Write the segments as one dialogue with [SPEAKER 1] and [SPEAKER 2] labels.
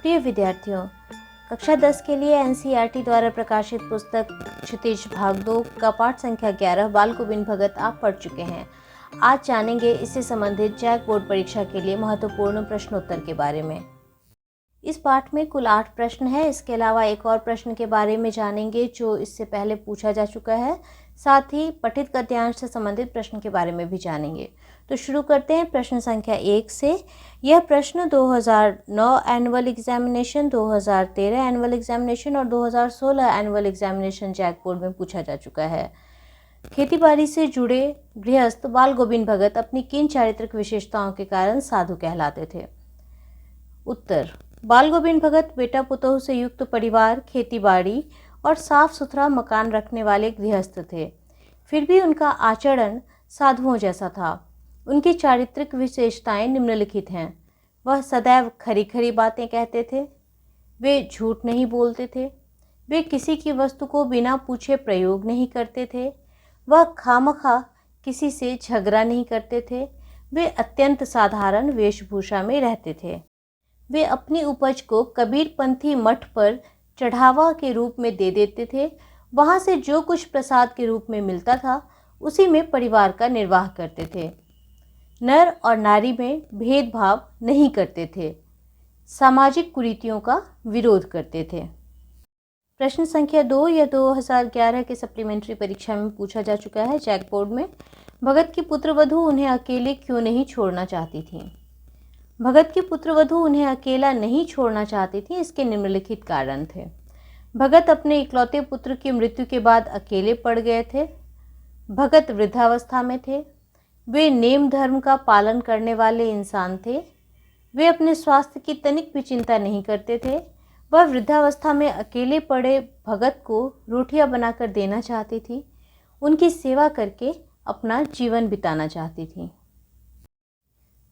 [SPEAKER 1] प्रिय विद्यार्थियों, कक्षा 10 के लिए एनसीईआरटी द्वारा प्रकाशित पुस्तक क्षितिज भाग 2 का पाठ संख्या 11 बाल गोविंद भगत आप पढ़ चुके हैं। आज जानेंगे इससे संबंधित जैक बोर्ड परीक्षा के लिए महत्वपूर्ण प्रश्नोत्तर के बारे में। इस पाठ में कुल 8 प्रश्न हैं। इसके अलावा एक और प्रश्न के बारे में जानेंगे जो इससे पहले पूछा जा चुका है। साथ ही पठित गद्यांश से संबंधित प्रश्न के बारे में भी जानेंगे। तो शुरू करते हैं प्रश्न संख्या 1 से। यह प्रश्न 2009 एनुअल एग्जामिनेशन, 2013 एनुअल एग्जामिनेशन और 2016 एनुअल एग्जामिनेशन जैक बोर्ड में पूछा जा चुका है। खेतीबाड़ी से जुड़े गृहस्थ बाल गोविंद भगत अपनी किन चारित्रिक विशेषताओं के कारण साधु कहलाते थे? उत्तर: बाल गोविंद भगत बेटा पुतोह से युक्त परिवार, खेतीबाड़ी और साफ सुथरा मकान रखने वाले गृहस्थ थे। फिर भी उनका आचरण साधुओं जैसा था। उनकी चारित्रिक विशेषताएं निम्नलिखित हैं। वह सदैव खरी खरी बातें कहते थे। वे झूठ नहीं बोलते थे। वे किसी की वस्तु को बिना पूछे प्रयोग नहीं करते थे। वह खामखा किसी से झगड़ा नहीं करते थे। वे अत्यंत साधारण वेशभूषा में रहते थे। वे अपनी उपज को कबीरपंथी मठ पर चढ़ावा के रूप में दे देते थे। वहाँ से जो कुछ प्रसाद के रूप में मिलता था उसी में परिवार का निर्वाह करते थे। नर और नारी में भेदभाव नहीं करते थे। सामाजिक कुरीतियों का विरोध करते थे। प्रश्न संख्या 2 यह 2011 के सप्लीमेंट्री परीक्षा में पूछा जा चुका है जैक बोर्ड में। भगत की पुत्रवधू उन्हें अकेले क्यों नहीं छोड़ना चाहती थी? भगत की पुत्रवधू उन्हें अकेला नहीं छोड़ना चाहती थी। इसके निम्नलिखित कारण थे। भगत अपने इकलौते पुत्र की मृत्यु के बाद अकेले पड़ गए थे। भगत वृद्धावस्था में थे। वे नेम धर्म का पालन करने वाले इंसान थे। वे अपने स्वास्थ्य की तनिक भी चिंता नहीं करते थे। वह वृद्धावस्था में अकेले पड़े भगत को रोटियां बनाकर देना चाहती थी। उनकी सेवा करके अपना जीवन बिताना चाहती थी।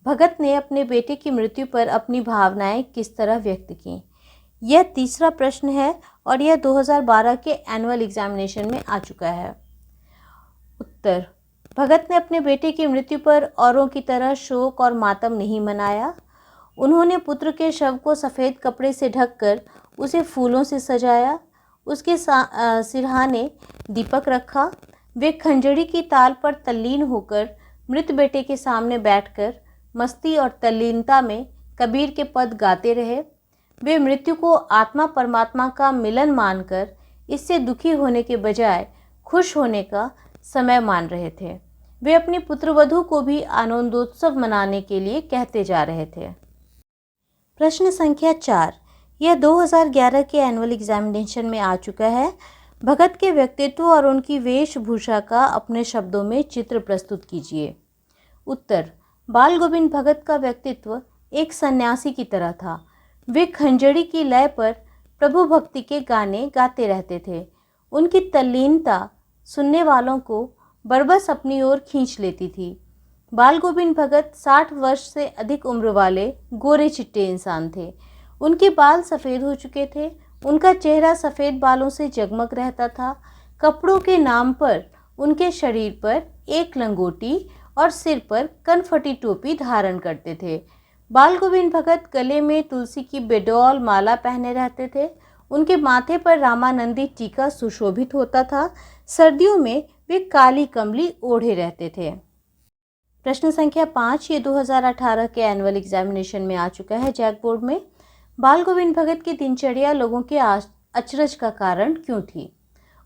[SPEAKER 1] भगत ने अपने बेटे की मृत्यु पर अपनी भावनाएं किस तरह व्यक्त की? यह तीसरा प्रश्न है और यह 2012 के एनुअल एग्जामिनेशन में आ चुका है। उत्तर: भगत ने अपने बेटे की मृत्यु पर औरों की तरह शोक और मातम नहीं मनाया। उन्होंने पुत्र के शव को सफ़ेद कपड़े से ढककर उसे फूलों से सजाया। उसके सिरहाने दीपक रखा। वे खंजड़ी की ताल पर तल्लीन होकर मृत बेटे के सामने बैठकर मस्ती और तल्लीनता में कबीर के पद गाते रहे। वे मृत्यु को आत्मा परमात्मा का मिलन मानकर इससे दुखी होने के बजाय खुश होने का समय मान रहे थे। वे अपनी पुत्रवधू को भी आनंदोत्सव मनाने के लिए कहते जा रहे थे। प्रश्न संख्या 4 यह 2011 के एनुअल एग्जामिनेशन में आ चुका है। भगत के व्यक्तित्व और उनकी वेशभूषा का अपने शब्दों में चित्र प्रस्तुत कीजिए। उत्तर: बाल गोविंद भगत का व्यक्तित्व एक सन्यासी की तरह था। वे खंजड़ी की लय पर प्रभु भक्ति के गाने गाते रहते थे। उनकी तल्लीनता सुनने वालों को बरबस अपनी ओर खींच लेती थी। बाल गोविंद भगत 60 वर्ष से अधिक उम्र वाले गोरे चिट्टे इंसान थे। उनके बाल सफ़ेद हो चुके थे। उनका चेहरा सफ़ेद बालों से जगमग रहता था। कपड़ों के नाम पर उनके शरीर पर एक लंगोटी और सिर पर कनफटी टोपी धारण करते थे। बाल गोविंद भगत गले में तुलसी की बेडौल माला पहने रहते थे। उनके माथे पर रामानंदी टीका सुशोभित होता था। सर्दियों में वे काली कमली ओढ़े रहते थे। प्रश्न संख्या 5 ये 2018 के एनुअल एग्जामिनेशन में आ चुका है जैक बोर्ड में। बाल गोविंद भगत की दिनचर्या लोगों के अचरज का कारण क्यों थी?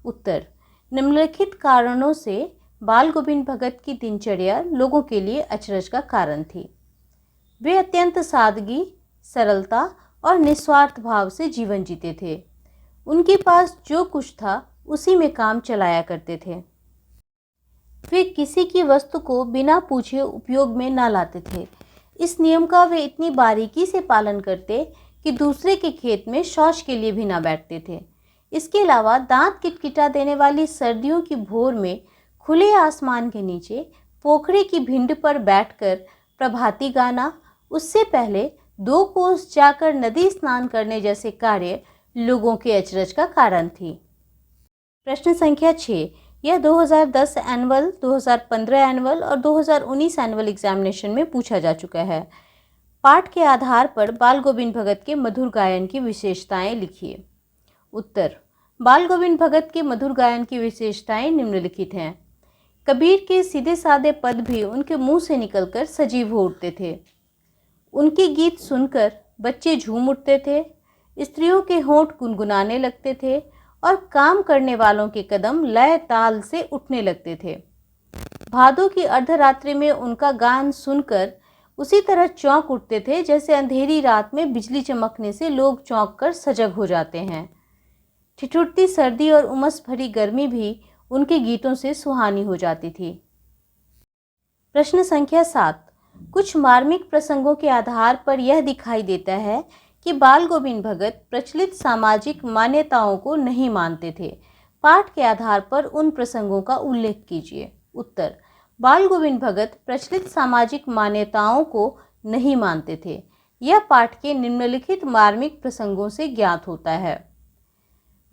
[SPEAKER 1] उत्तर: निम्नलिखित कारणों से बाल गोविंद भगत की दिनचर्या लोगों के लिए अचरज का कारण थी। वे अत्यंत सादगी, सरलता और निस्वार्थ भाव से जीवन जीते थे। उनके पास जो कुछ था उसी में काम चलाया करते थे। वे किसी की वस्तु को बिना पूछे उपयोग में न लाते थे। इस नियम का वे इतनी बारीकी से पालन करते कि दूसरे के खेत में शौच के लिए भी न बैठते थे। इसके अलावा दांत किटकिटा देने वाली सर्दियों की भोर में खुले आसमान के नीचे पोखरे की भिंड पर बैठकर प्रभाती गाना, उससे पहले 2 कोस जाकर नदी स्नान करने जैसे कार्य लोगों के अचरज का कारण थी। प्रश्न संख्या 6 यह 2010 एनुअल, 2015 एनुअल और 2019 एनुअल एग्जामिनेशन में पूछा जा चुका है। पाठ के आधार पर बाल गोविंद भगत के मधुर गायन की विशेषताएं लिखिए। उत्तर। बाल गोविंद भगत के मधुर गायन की विशेषताएं निम्नलिखित हैं। कबीर के सीधे साधे पद भी उनके मुंह से निकलकर सजीव हो उठते थे। उनके गीत सुनकर बच्चे झूम उठते थे, स्त्रियों के होंठ गुनगुनाने लगते थे और काम करने वालों के कदम लय ताल से उठने लगते थे। भादों की अर्धरात्रि में उनका गान सुनकर उसी तरह चौंक उठते थे जैसे अंधेरी रात में बिजली चमकने से लोग चौंक कर सजग हो जाते हैं। ठिठुरती सर्दी और उमस भरी गर्मी भी उनके गीतों से सुहानी हो जाती थी। प्रश्न संख्या 7। कुछ मार्मिक प्रसंगों के आधार पर यह दिखाई देता है कि बाल गोविंद भगत प्रचलित सामाजिक मान्यताओं को नहीं मानते थे। पाठ के आधार पर उन प्रसंगों का उल्लेख कीजिए। उत्तर। बाल गोविंद भगत प्रचलित सामाजिक मान्यताओं को नहीं मानते थे। यह पाठ के निम्नलिखित मार्मिक प्रसंगों से ज्ञात होता है।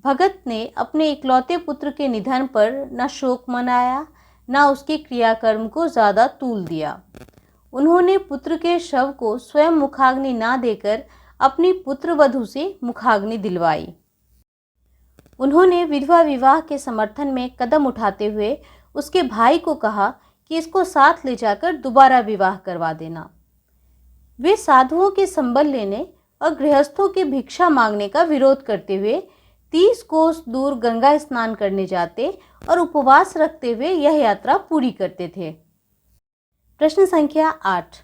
[SPEAKER 1] भगत ने अपने इकलौते पुत्र के निधन पर न शोक मनाया, न उसके क्रियाकर्म को ज़्यादा तूल दिया। उन्होंने पुत्र के शव को स्वयं मुखाग्नि ना देकर अपनी पुत्रवधू से मुखाग्नि दिलवाई। उन्होंने विधवा विवाह के समर्थन में कदम उठाते हुए उसके भाई को कहा कि इसको साथ ले जाकर दोबारा विवाह करवा देना। वे साधुओं के संबल लेने और गृहस्थों के भिक्षा मांगने का विरोध करते हुए 30 कोस दूर गंगा स्नान करने जाते और उपवास रखते हुए यह यात्रा पूरी करते थे। प्रश्न संख्या 8।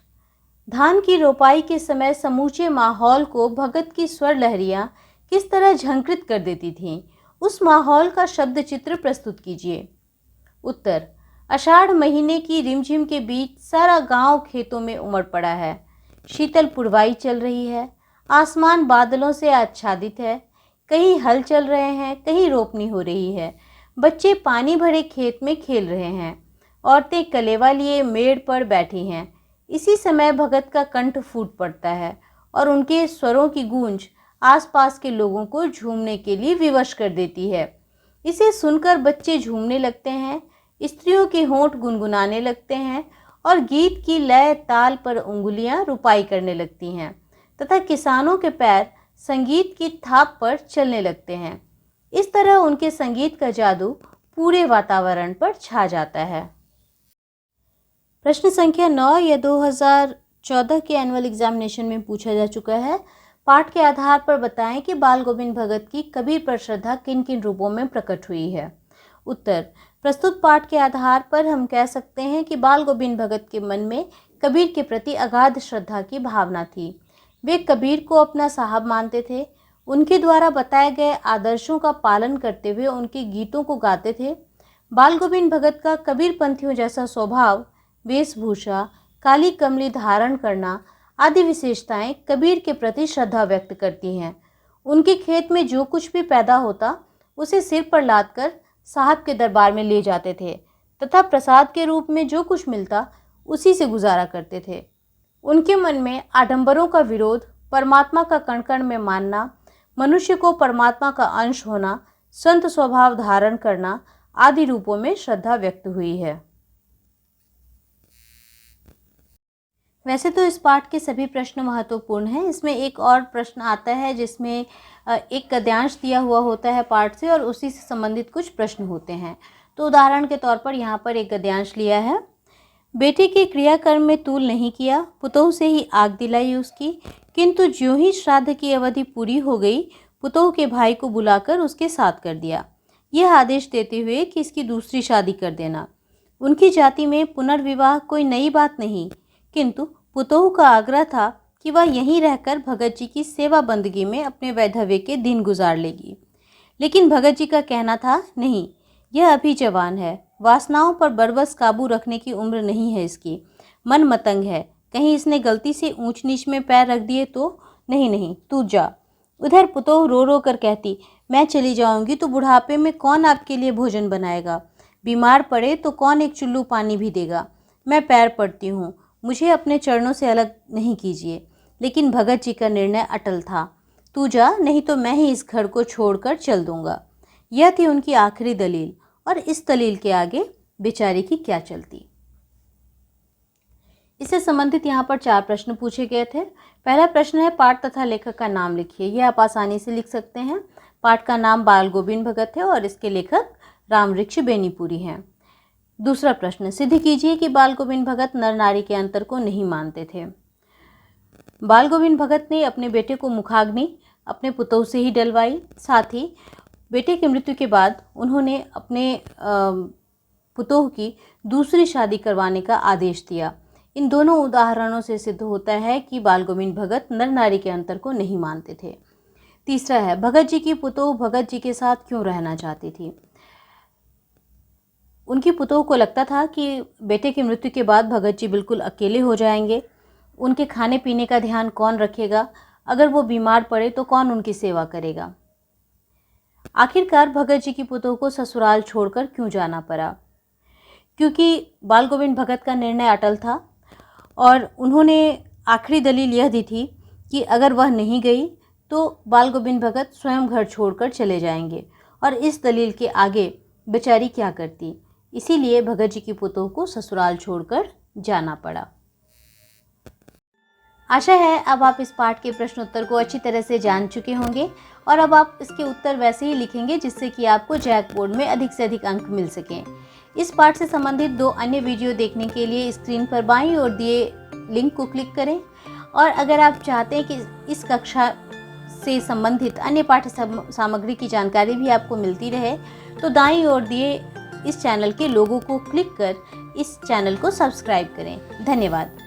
[SPEAKER 1] धान की रोपाई के समय समूचे माहौल को भगत की स्वर लहरियां किस तरह झंकृत कर देती थीं? उस माहौल का शब्द चित्र प्रस्तुत कीजिए। उत्तर। आषाढ़ महीने की रिमझिम के बीच सारा गांव खेतों में उमड़ पड़ा है। शीतल पुरवाई चल रही है। आसमान बादलों से आच्छादित है। कहीं हल चल रहे हैं, कहीं रोपनी हो रही है। बच्चे पानी भरे खेत में खेल रहे हैं। औरतें कलेवा लिए मेड़ पर बैठी हैं। इसी समय भगत का कंठ फूट पड़ता है और उनके स्वरों की गूंज आसपास के लोगों को झूमने के लिए विवश कर देती है। इसे सुनकर बच्चे झूमने लगते हैं, स्त्रियों के होंठ गुनगुनाने लगते हैं और गीत की लय ताल पर उंगलियां रुपाई करने लगती हैं तथा किसानों के पैर संगीत की थाप पर चलने लगते हैं। इस तरह उनके संगीत का जादू पूरे वातावरण पर छा जाता है। प्रश्न संख्या 9 या 2014 के एनुअल एग्जामिनेशन में पूछा जा चुका है। पाठ के आधार पर बताएं कि बाल गोविंद भगत की कबीर पर श्रद्धा किन किन रूपों में प्रकट हुई है। उत्तर। प्रस्तुत पाठ के आधार पर हम कह सकते हैं कि बाल गोविंद भगत के मन में कबीर के प्रति अगाध श्रद्धा की भावना थी। वे कबीर को अपना साहब मानते थे। उनके द्वारा बताए गए आदर्शों का पालन करते हुए उनके गीतों को गाते थे। बाल गोविंद भगत का कबीर पंथियों जैसा स्वभाव, वेशभूषा, काली कमली धारण करना आदि विशेषताएं कबीर के प्रति श्रद्धा व्यक्त करती हैं। उनके खेत में जो कुछ भी पैदा होता उसे सिर पर लादकर साहब के दरबार में ले जाते थे तथा प्रसाद के रूप में जो कुछ मिलता उसी से गुजारा करते थे। उनके मन में आडंबरों का विरोध, परमात्मा का कण कण में मानना, मनुष्य को परमात्मा का अंश होना, संत स्वभाव धारण करना आदि रूपों में श्रद्धा व्यक्त हुई है। वैसे तो इस पाठ के सभी प्रश्न महत्वपूर्ण हैं। इसमें एक और प्रश्न आता है जिसमें एक गद्यांश दिया हुआ होता है पाठ से और उसी से संबंधित कुछ प्रश्न होते हैं। तो उदाहरण के तौर पर यहाँ पर एक गद्यांश लिया है। बेटे के क्रियाकर्म में तूल नहीं किया, पुतोह से ही आग दिलाई उसकी, किंतु ज्यों ही श्राद्ध की अवधि पूरी हो गई पुतोह के भाई को बुलाकर उसके साथ कर दिया, यह आदेश देते हुए कि इसकी दूसरी शादी कर देना। उनकी जाति में पुनर्विवाह कोई नई बात नहीं, किंतु पुतोह का आग्रह था कि वह यहीं रहकर भगत जी की सेवा बंदगी में अपने वैधव्य के दिन गुजार लेगी। लेकिन भगत जी का कहना था, नहीं, यह अभी जवान है, वासनाओं पर बरबस काबू रखने की उम्र नहीं है इसकी, मन मतंग है, कहीं इसने गलती से ऊंच नीच में पैर रख दिए तो। नहीं नहीं, तू जा। उधर पुतोह रो रो कर कहती, मैं चली जाऊंगी तो बुढ़ापे में कौन आपके लिए भोजन बनाएगा, बीमार पड़े तो कौन एक चुल्लू पानी भी देगा। मैं पैर पड़ती हूँ, मुझे अपने चरणों से अलग नहीं कीजिए। लेकिन भगत जी का निर्णय अटल था, तू जा, नहीं तो मैं ही इस घर को छोड़कर चल दूंगा। यह थी उनकी आखिरी दलील, और इस दलील के आगे बेचारी की क्या चलती। इससे संबंधित यहाँ पर 4 प्रश्न पूछे गए थे। पहला प्रश्न है पाठ तथा लेखक का नाम लिखिए। यह आप आसानी से लिख सकते हैं। पाठ का नाम बाल गोविंद भगत है और इसके लेखक रामवृक्ष बेनीपुरी हैं। दूसरा प्रश्न, सिद्ध कीजिए कि बाल गोविंद भगत नर नारी के अंतर को नहीं मानते थे। बाल गोविंद भगत ने अपने बेटे को मुखाग्नि अपने पुतोह से ही डलवाई। साथ ही बेटे की मृत्यु के बाद उन्होंने अपने पुतोह की दूसरी शादी करवाने का आदेश दिया। इन दोनों उदाहरणों से सिद्ध होता है कि बाल गोविंद भगत नर नारी के अंतर को नहीं मानते थे। तीसरा है, भगत जी की पुतोह भगत जी के साथ क्यों रहना चाहती थी। उनकी पुतोह को लगता था कि बेटे की मृत्यु के बाद भगत जी बिल्कुल अकेले हो जाएंगे। उनके खाने पीने का ध्यान कौन रखेगा, अगर वो बीमार पड़े तो कौन उनकी सेवा करेगा। आखिरकार भगत जी की पुतोह को ससुराल छोड़कर क्यों जाना पड़ा, क्योंकि बाल गोविंद भगत का निर्णय अटल था और उन्होंने आखिरी दलील यह दी थी कि अगर वह नहीं गई तो बाल गोविंद भगत स्वयं घर छोड़कर चले जाएंगे, और इस दलील के आगे बेचारी क्या करती। इसीलिए भगत जी की पुतोह को ससुराल छोड़कर जाना पड़ा। आशा है अब आप इस पाठ के प्रश्नोत्तर को अच्छी तरह से जान चुके होंगे और अब आप इसके उत्तर वैसे ही लिखेंगे जिससे कि आपको जैक बोर्ड में अधिक से अधिक अंक मिल सकें। इस पाठ से संबंधित 2 अन्य वीडियो देखने के लिए स्क्रीन पर बाईं ओर दिए लिंक को क्लिक करें, और अगर आप चाहते हैं कि इस कक्षा से संबंधित अन्य पाठ्य सामग्री की जानकारी भी आपको मिलती रहे तो दाईं ओर दिए इस चैनल के लोगो को क्लिक कर इस चैनल को सब्सक्राइब करें। धन्यवाद।